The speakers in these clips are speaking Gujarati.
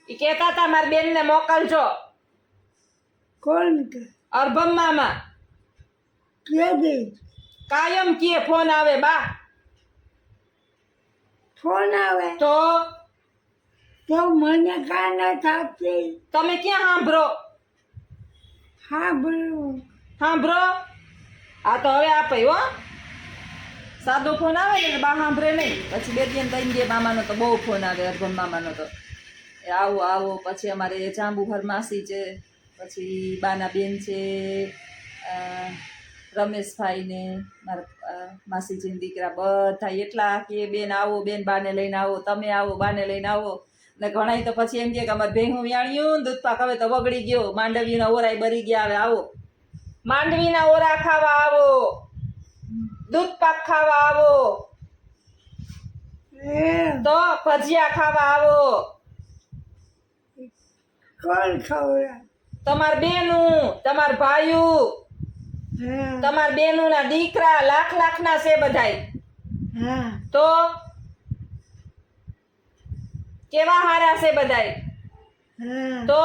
ઈ કહેતા હતા મારી બેનને મોકલજો. કોણ કે અર્ભમ મામા કે દે કાયમ કીએ ફોન આવે બા. ફોન આવે તો તો મને કાં ન થતી તમે ક્યાં સાંભળો? હા બોલો સાંભળો. આ તો હવે આપે હો. સાદો ફોન આવે ને બા સાંભળે નહીં. પછી બે દિન ત્રણ દે મામાનો તો બહુ ફોન આવે. અર્ભમ મામાનો તો એ આવો આવો. પછી અમારે જાંબુભર માસી છે, પછી બાના બેન છે, રમેશભાઈ ને મારા માસીજીના દીકરા બધા એટલા કે બેન આવો, બેન બાને લઈને આવો, તમે આવો બાને લઈને આવો. ને ઘણા તો પછી એમ કે અમારે ભેહું વ્યાણ્યું દૂધ પાક હવે તો બગડી ગયો, માંડવીના ઓરાય બરી ગયા, હવે આવો માંડવીના ઓરા ખાવા આવો, દૂધ પાક ખાવા આવો, તો ભજીયા ખાવા આવો. કોણ ખવડાવે તમાર બેનું, તમાર ભાઈયું, હા તમાર બેનું ના દીકરા લાખ લાખ ના છે બધાય. હા તો કેવા હારા છે બધાય. હા તો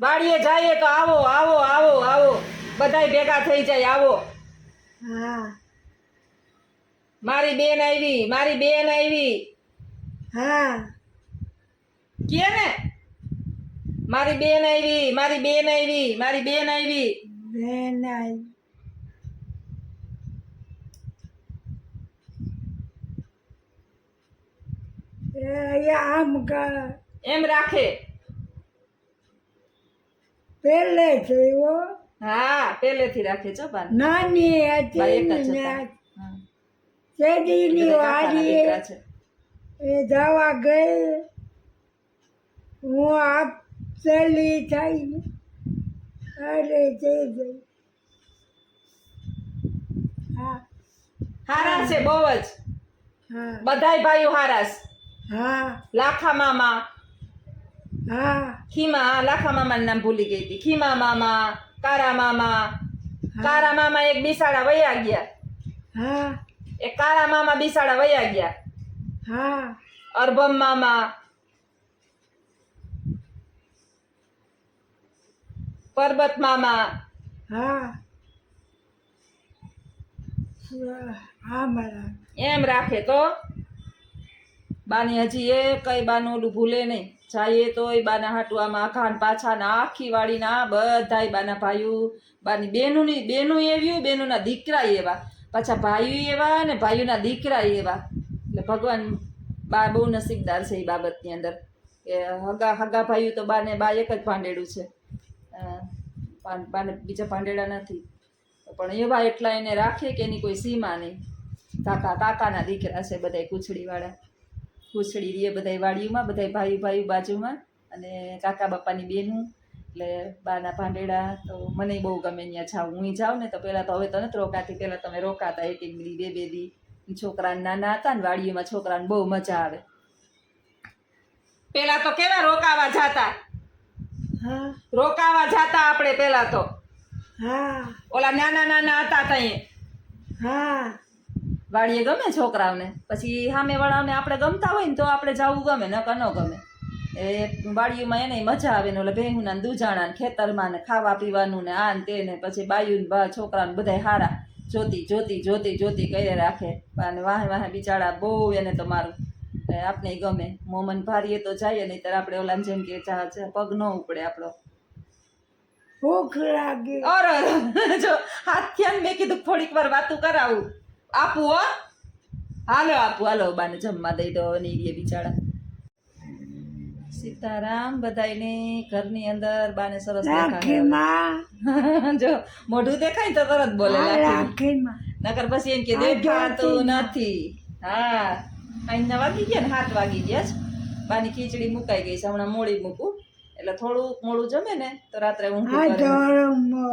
વાડીએ જઈએ તો આવો આવો આવો આવો, બધાય ભેગા થઈ જાય આવો. હા મારી બેન આવી, મારી બેન આવી હા કે ને, મારી બેન આવી, મારી બેન આવી, મારી બેન આવી. બેન આવી અહીંયા આમ કરે એમ રાખે. પહેલે છે એવો હા પહેલેથી રાખે છો બાન. નાની બા હતી એક જ ને હતા. હા. શેરડીની બધા કાકાના વાડીએ દીકરા છે. એ જવા ગઈ હું આપ ચલી થઈને અરે જઈ ગઈ હા હારા છે બહુ જ. હા બધાય ભાઈઓ હારાસ. હા લાખા મામા, હા ખીમા, લાખા મામાનું નામ ભૂલી ગઈ હતી. ખીમા મામા, કારા મામા. કારા મામા એક બિસાડા વયા ગયા. હા એક કારા મામા બિસાડા વયા ગયા. હા અર્ભમ મામા, પરબત મામા. હા હા મારા એમ રાખે તો બાની હજી એ કઈ બાનું ઓલું ભૂલે નહીં. જાય તો એ બાના હાટુ આમાં આખાન પાછા ના આખી વાડીના બધાય બાના ભાઈઓ, બાની બેનુની બેનું એવી, બેનુના દીકરા એવા, પાછા ભાઈઓ એવા ને ભાઈઓના દીકરા એવા. એટલે ભગવાન બા બહુ નસીબદાર છે એ બાબતની અંદર કે હગા હગા ભાઈઓ તો બાને બા એક જ ભાંડેડું છે. બાને બીજા ભાંડેડા નથી. પણ એવા એટલા એને રાખે કે એની કોઈ સીમા નહીં. કાકાના દીકરા છે બધાય કુછડી વાળા. કુછડી રે બધાય વાડીઓમાં, બધાય ભાઈ ભાઈ બાજુમાં, અને કાકા બાપાની બેનું. એટલે બાના ભાંડેડા તો મને બહુ ગમે. ત્યાં જાઉં હું જાઉં ને તો પહેલાં તો હવે તો નથી રોકાતી. પહેલાં તમે રોકાતા એક એક દી બે દી. છોકરાને નાના હતા ને વાડીઓમાં છોકરાને બહુ મજા આવે. પેલા તો કેવા રોકાવા જાતા, હા રોકાવા જાતા આપણે પેલા તો. હા ઓલા નાના નાના હતા તઈ હા વાડીએ ગમે છોકરાઓને. પછી સામે વાળાને આપણે ગમતા હોય ને તો આપણે જવું ગમે, નકર ન ગમે. એ વાડીઓમાં એને મજા આવે ને ઓલા ભેહુના ને દૂજાણા ને ખેતરમાં ને ખાવા પીવાનું ને આ ને તે ને. પછી બાયું ને છોકરાને બધાય હારા જોતી જોતી જોતી જોતી કરે રાખે. અને વાહે વાહે બિચારા બહુ એને તો મારું આપણે ગમે. મોમન ભારીએ તો જઈએ નહીં ત્યારે આપણે ઓલા જેમ કે પગ ન ઉપડે આપણો. ભૂખ લાગી અરે જો હાથ થયા મેં કીધું થોડીક વાર વાતું કરાવું. આપું હો, હાલો આપું, હાલો બાને જમવા દઈ દો. નહીં બિચારા. સીતારામ બધાયને ઘરની અંદર બાને સરસ રાખી દેખાય. માં જો મોઢું દેખાય ને તો તરત બોલે રાખી માં નકર પછી એમ કે દેખાતું નથી. હા અહીંના વાગી ગયા ને 7 વાગી ગયા છે. બાની ખીચડી મુકાઈ ગઈ છે. હમણાં મોડી મૂકું એટલે થોડુંક મોડું જમે ને તો રાત્રે ઊંઘ આ કરે. ધોરમો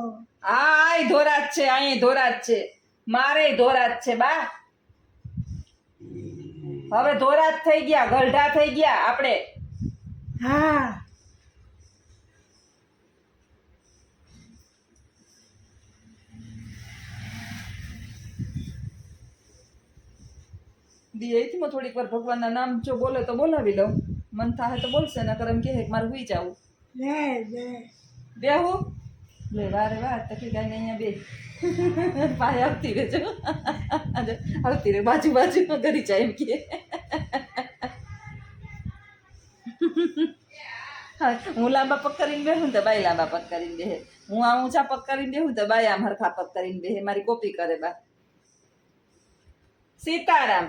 હા આય ધોરાજ છે, અહીં ધોરાજ છે, મારે ધોરાજ છે બા. હવે ધોરાજ થઈ ગયા, ગલઢા થઈ ગયા આપણે. હા દી અહીંથી થોડીક વાર ભગવાનના નામ જો બોલે તો બોલાવી લઉં, મન થાય તો બોલશે, નકર એમ કહે કે મારે હુઈ જાવું. ને દે બેહું લે વારે વાર તકલી ગાઈને અહીંયા બે પાસે આવતી રહેજો. આવતી રહે બાજુ બાજુમાં કરી જાય એમ કે. હા, હું લાંબા પગ કરીને બેહું તો બાઈ લાંબા પગ કરીને બેહે, હું આ ઊંચા પગ કરીને બેહું તો બાઈ આમ હરખા પગ કરીને બેહે, મારી કોપી કરે બા. સીતારામ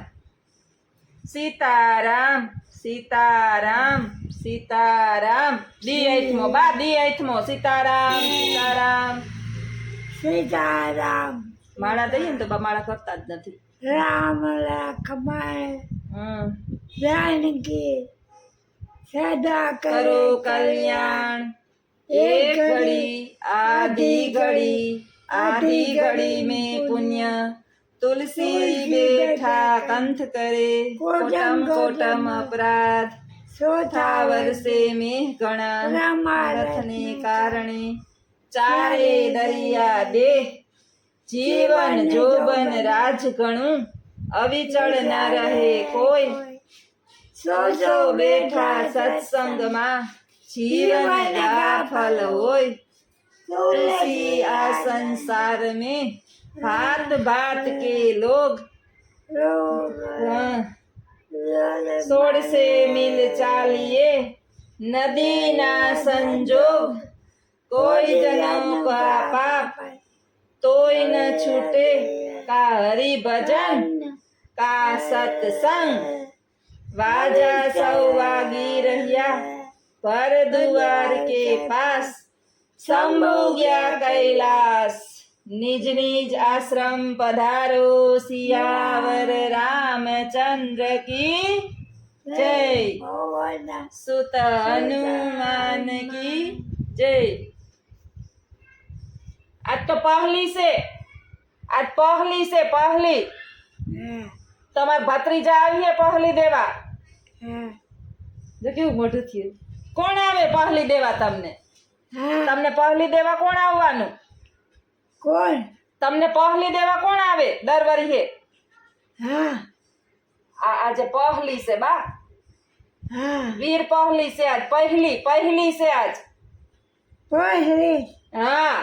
સીતારામ સીતારામ સીતારામ. દી આઠમો બા, દી આઠમો. સીતારામ સીતારામ. સીતારામ માળા દઈએ ને તો બા માળા કરતા જ નથી. રામ લક્ષ્મણ હમ. જાનકી સદા કરો કલ્યાણ. એક ઘડી આधी घड़ी आधी घड़ी में पुण्य तुलसी बैठा कंठ करे कोटम कोटम अपराध ચોથા વર્ષે મેઘ ગણા રથને કારણે ચારે દરિયા દેહ જીવન જોબન રાજ ગણું અવિચળ ના રહે કોઈ સોજો બેઠા સત્સંગમાં जीवन का फल होय तुलसी आ संसार में भात भात के लोग सोड़ से मिल चालिए नदी ना संजोग कोई जन्म का पाप तोय न छूटे का हरि भजन का सत्संग वाजा सौ वागी રહ્યા पर द्वार के पास शंभु गया कैलाश निज निज आश्रम पधारो सियावर रामचंद्र की जय सुत हनुमान की जय. आज तो पहली से पहली તમાર ભત્રીજા આવીએ પહલી દેવા. જો કેવું મોઢું થયું. કોણ આવે પહલી દેવા તમને? તમને પહલી દેવા કોણ આવવાનું? કોણ તમને પહલી દેવા કોણ આવે દર વરસે? હા આજે પહલી છે બા. હા વીર પહલી છે આજ. પહેલી છે આજ. પહેલી હા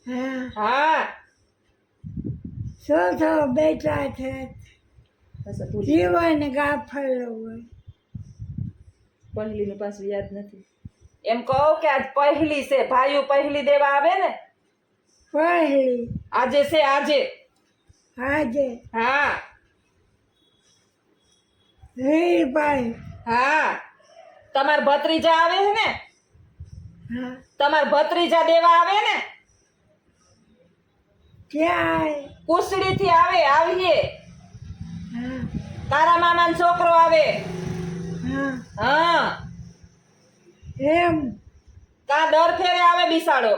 હા હા. ચોથો બેટા છે જીવન ગાફલ હોય. પહેલી નું પાછું યાદ નથી. એમ કહો કે આજ પહેલી છે. ભાઈઓ પહેલી દેવા આવે ને પહેલી આજે છે આજે. આજે હા વીરભાઈ હા. તમાર ભત્રીજા આવે છે ને? હા તમાર ભત્રીજા દેવા આવે ને? ક્યાં કુસડી થી આવીએ. હા તારા મામાનો છોકરો આવે. હા હા એમ કા દર ફેરે આવે બિસાડો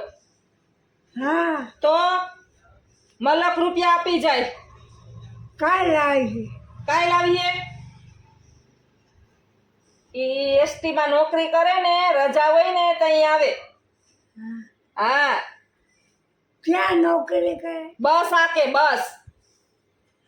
હા તો મલક રૂપિયા આપી જાય. કાલ આવી કાલ આવીએ. ઈ એસટી માં નોકરી કરે ને, રજા હોય ને તઈ આવે. હા ક્યાં નોકરી કરે? બસ આકે બસ.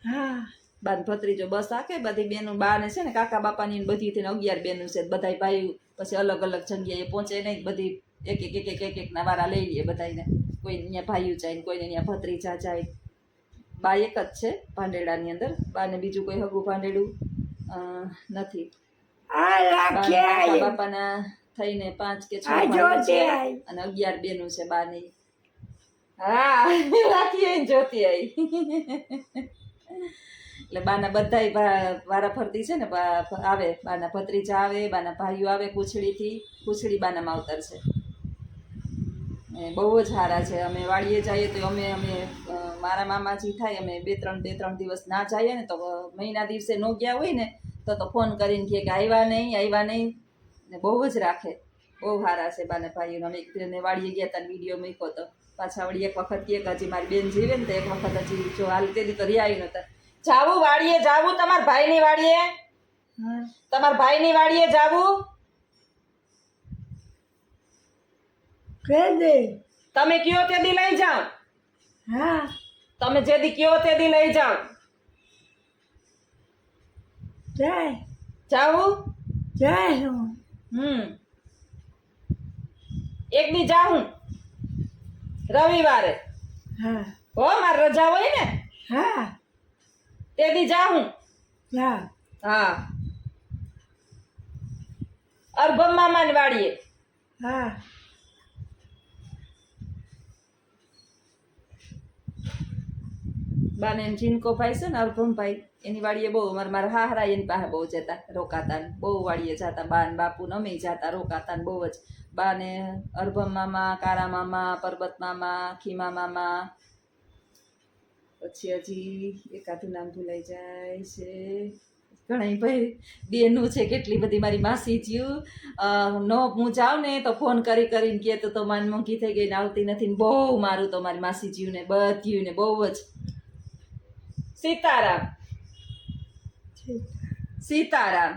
હા બાન ભત્રીજો બસ આકે. બધી બેનો બા ને છે ને કાકા બાપાની બધી થઈને 11 બેનો છે. બધાય ભાઈ પછી અલગ અલગ જગ્યાએ પહોંચે નહીં. બધી એક ના વારા લઈ લઈએ બધાને. કોઈ અહીંયા ભાઈઓ જાય, કોઈને અહીંયા ભત્રીજા જાય. બા એક જ છે ભાંડેડાની અંદર. બાને બીજું કોઈ હગું ભાંડેડું નથી. આ રાખે કાકા બાપાના થઈને 5 કે 6 ભાઈઓ છે અને 11 બેનો છે બાની. હા રાખીએ જોતી આવી. એટલે બાના બધાય વારા ફરતી છે ને આવે. બાના ભત્રીજા આવે, બાના ભાઈઓ આવે કુછડીથી. કુછડી બાના માવતર છે. બહુ જ સારા છે. અમે વાડીએ જઈએ તો અમે મારા મામાજી થાય અમે બે ત્રણ દિવસ ના જઈએ ને તો મહિના દિવસે ન ગયા હોય ને તો ફોન કરીને કહે કે આવ્યા નહીં ને બહુ જ રાખે. બહુ સારા છે બાના ભાઈઓ. અમે એક વાડીએ ગયા હતા વિડીયો મૂક્યો તો પાછા વળી એક વખત કહે કે હજી મારી બેન જીવે ને તો એક વખત હજી જો હાલ તે દી તો રહ્યા નહોતા. જાવું વાડીએ જાવું તમારા ભાઈની વાડીએ? તમારા ભાઈની વાડીએ જાવું? તમે કયો તે દી લઈ જાઓ. હા તમે જે દી કયો તે દી લઈ જાઓ. જાય જાવું જાય હું એક દી જાઉં રવિવારે હા હો મારે રજા હોય ને હા તે દી જાઉં જા હા અરબમ મામાની વાડીએ હા બાને એમ જીનકો ભાઈ છે ને અરભમભાઈ એની વાડીએ બહુ મારા હાહરા એની પાસે બહુ જતા રોકાતા ને બહુ વાડીએ જતા બા ને બાપુ ને અમે જતા રોકાતા ને બહુ જ બાને અરભમ મામા કારા મામા પરબત મામા ખીમા મામા પછી હજી એકાદું નામ ભૂલાઈ જાય છે ઘણા ભાઈ બેનું છે કેટલી બધી મારી માસી થયું નો હું જાઉં ને તો ફોન કરી કરીને કહે તો માન મોંઘી થઈ ગઈ ને આવતી નથી ને બહુ મારું તો મારી માસી જીવ ને બધ્યું ને બહુ જ સીતારામ સીતારામ